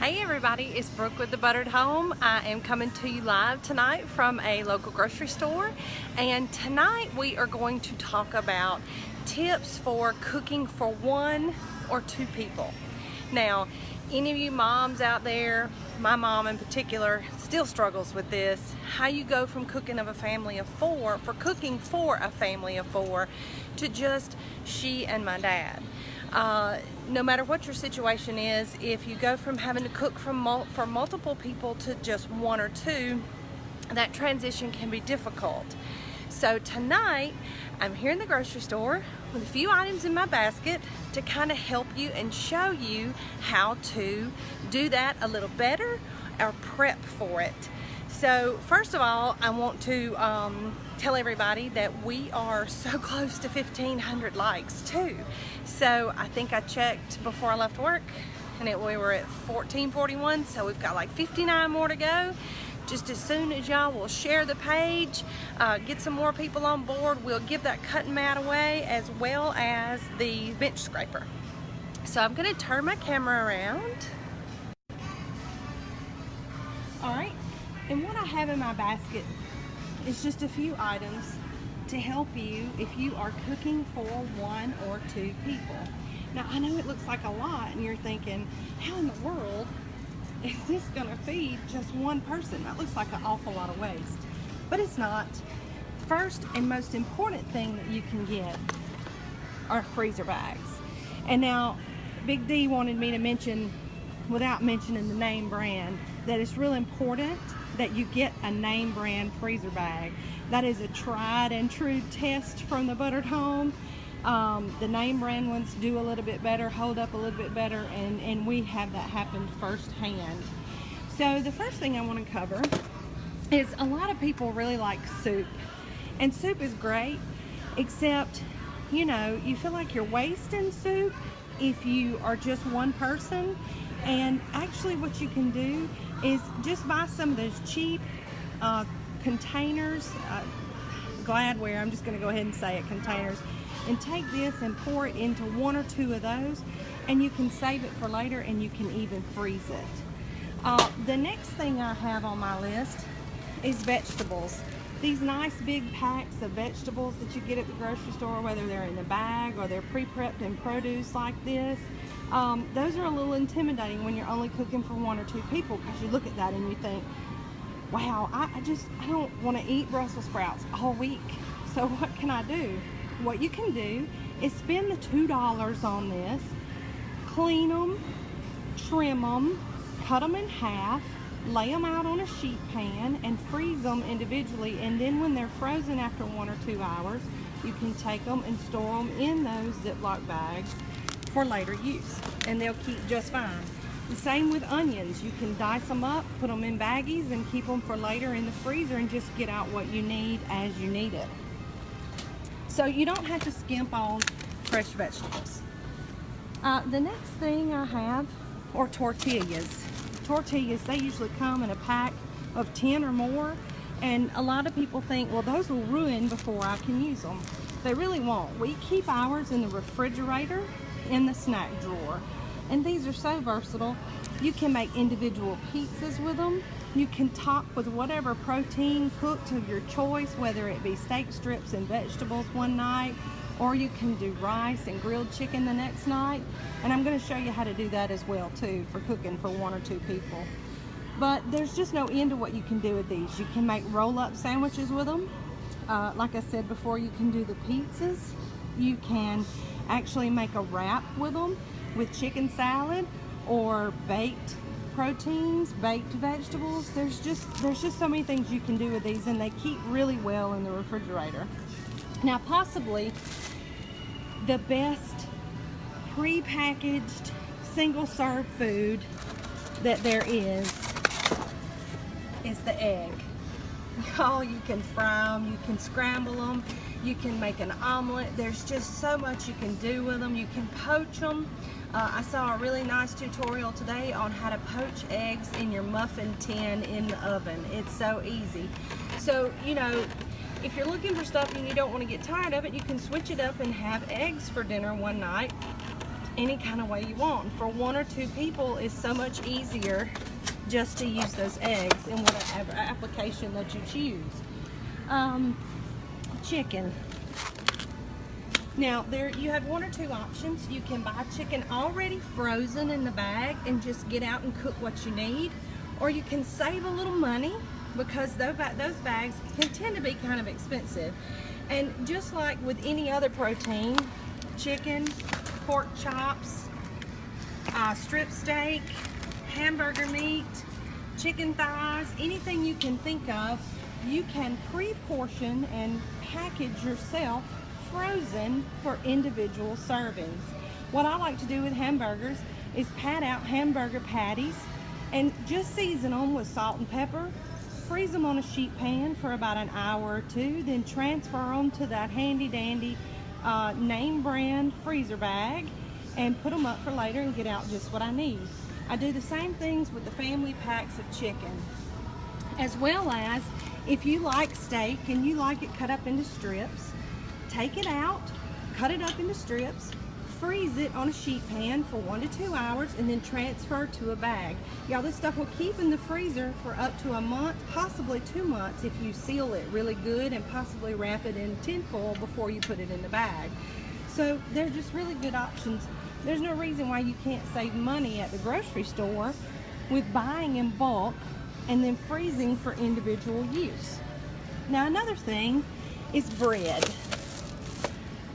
Hey everybody, it's Brooke with The Buttered Home. I am coming to you live tonight from a local grocery store, and tonight we are going to talk about tips for cooking for 1 or 2 people. Now, any of you moms out there, my mom in particular, still struggles with this. How you go from cooking of a family of 4, for cooking for a family of 4, to just she and my dad. No matter what your situation is, if you go from having to cook for multiple people to just 1 or 2, that transition can be difficult. So tonight, I'm here in the grocery store with a few items in my basket to kind of help you and show you how to do that a little better or prep for it. So first of all, I want to tell everybody that we are so close to 1,500 likes too. So I think I checked before I left work and we were at 1,441, so we've got like 59 more to go. Just as soon as y'all will share the page, get some more people on board, we'll give that cutting mat away as well as the bench scraper. So I'm gonna turn my camera around. All right. And what I have in my basket is just a few items to help you if you are cooking for 1 or 2 people. Now, I know it looks like a lot and you're thinking, how in the world is this gonna feed just 1 person? That looks like an awful lot of waste, but it's not. First and most important thing that you can get are freezer bags. And now, Big D wanted me to mention, without mentioning the name brand, that it's real important that you get a name brand freezer bag. That is a tried and true test from the Buttered Home. The name brand ones do a little bit better, hold up a little bit better, and we have that happen firsthand. So the first thing I want to cover is a lot of people really like soup. And soup is great, except, you know, you feel like you're wasting soup if you are just 1 person. And actually what you can do is just buy some of those cheap containers, Gladware, I'm just going to go ahead and say it, containers, and take this and pour it into 1 or 2 of those, and you can save it for later and you can even freeze it. The next thing I have on my list is vegetables. These nice big packs of vegetables that you get at the grocery store, whether they're in a bag or they're pre-prepped in produce like this, those are a little intimidating when you're only cooking for 1 or 2 people, because you look at that and you think, wow, I don't want to eat Brussels sprouts all week. So what can I do? What you can do is spend the $2 on this, clean them, trim them, cut them in half, lay them out on a sheet pan and freeze them individually, and then when they're frozen after 1 or 2 hours, you can take them and store them in those Ziploc bags for later use, and they'll keep just fine. The same with onions. You can dice them up, put them in baggies, and keep them for later in the freezer and just get out what you need as you need it. So you don't have to skimp on fresh vegetables. The next thing I have are tortillas. Tortillas, they usually come in a pack of 10 or more, and a lot of people think, well, those will ruin before I can use them. They really won't. We keep ours in the refrigerator in the snack drawer, and these are so versatile. You can make individual pizzas with them. You can top with whatever protein cooked of your choice, whether it be steak strips and vegetables one night, or you can do rice and grilled chicken the next night. And I'm going to show you how to do that as well too, for cooking for 1 or 2 people. But there's just no end to what you can do with these. You can make roll-up sandwiches with them. Like I said before, you can do the pizzas. You can actually make a wrap with them with chicken salad or baked proteins, baked vegetables. There's just so many things you can do with these, and they keep really well in the refrigerator. Now, possibly the best pre-packaged single-serve food that there is the egg. Oh, you can fry them, you can scramble them, you can make an omelet. There's just so much you can do with them. You can poach them. I saw a really nice tutorial today on how to poach eggs in your muffin tin in the oven. It's so easy. So, you know, if you're looking for stuff and you don't want to get tired of it, you can switch it up and have eggs for dinner one night any kind of way you want. For 1 or 2 people, it's so much easier just to use those eggs in whatever application that you choose. Chicken. Now, there you have 1 or 2 options. You can buy chicken already frozen in the bag and just get out and cook what you need, or you can save a little money because those bags can tend to be kind of expensive. And just like with any other protein, chicken, pork chops, strip steak, hamburger meat, chicken thighs, anything you can think of, you can pre-portion and package yourself frozen for individual servings. What I like to do with hamburgers is pat out hamburger patties and just season them with salt and pepper, freeze them on a sheet pan for about an hour or 2, then transfer them to that handy dandy name brand freezer bag and put them up for later and get out just what I need. I do the same things with the family packs of chicken, as well as if you like steak and you like it cut up into strips, take it out, cut it up into strips, freeze it on a sheet pan for 1 to 2 hours, and then transfer to a bag. Y'all, this stuff will keep in the freezer for up to a month, possibly 2 months if you seal it really good and possibly wrap it in tin foil before you put it in the bag. So they're just really good options. There's no reason why you can't save money at the grocery store with buying in bulk and then freezing for individual use. Now, another thing is bread.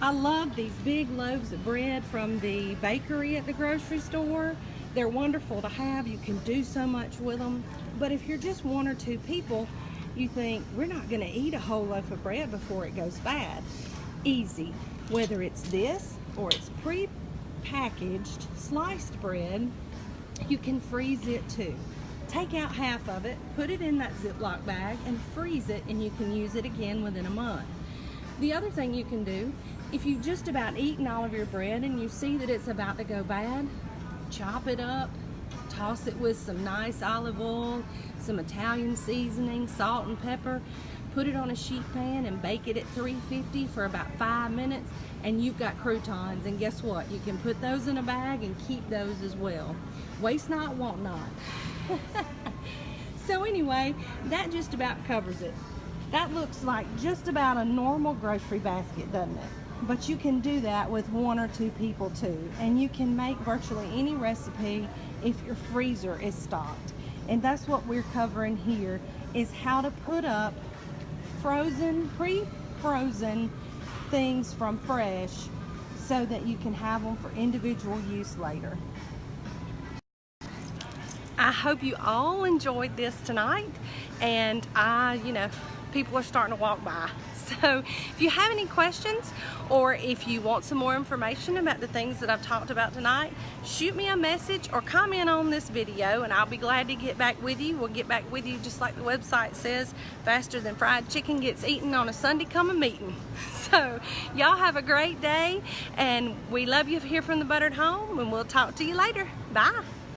I love these big loaves of bread from the bakery at the grocery store. They're wonderful to have. You can do so much with them. But if you're just 1 or 2 people, you think, we're not going to eat a whole loaf of bread before it goes bad. Easy. Whether it's this or it's pre-packaged sliced bread, you can freeze it too. Take out half of it, put it in that Ziploc bag, and freeze it, and you can use it again within a month. The other thing you can do, if you've just about eaten all of your bread and you see that it's about to go bad, chop it up, toss it with some nice olive oil, some Italian seasoning, salt and pepper, put it on a sheet pan and bake it at 350 for about 5 minutes, and you've got croutons. And guess what? You can put those in a bag and keep those as well. Waste not, want not. So anyway, that just about covers it. That looks like just about a normal grocery basket, doesn't it? But you can do that with 1 or 2 people too. And you can make virtually any recipe if your freezer is stocked. And that's what we're covering here, is how to put up frozen, pre-frozen things from fresh so that you can have them for individual use later. I hope you all enjoyed this tonight, and people are starting to walk by. So if you have any questions, or if you want some more information about the things that I've talked about tonight, shoot me a message or comment on this video, and I'll be glad to get back with you. We'll get back with you just like the website says, faster than fried chicken gets eaten on a Sunday come a meeting. So y'all have a great day, and we love you here from the Buttered Home, and we'll talk to you later. Bye.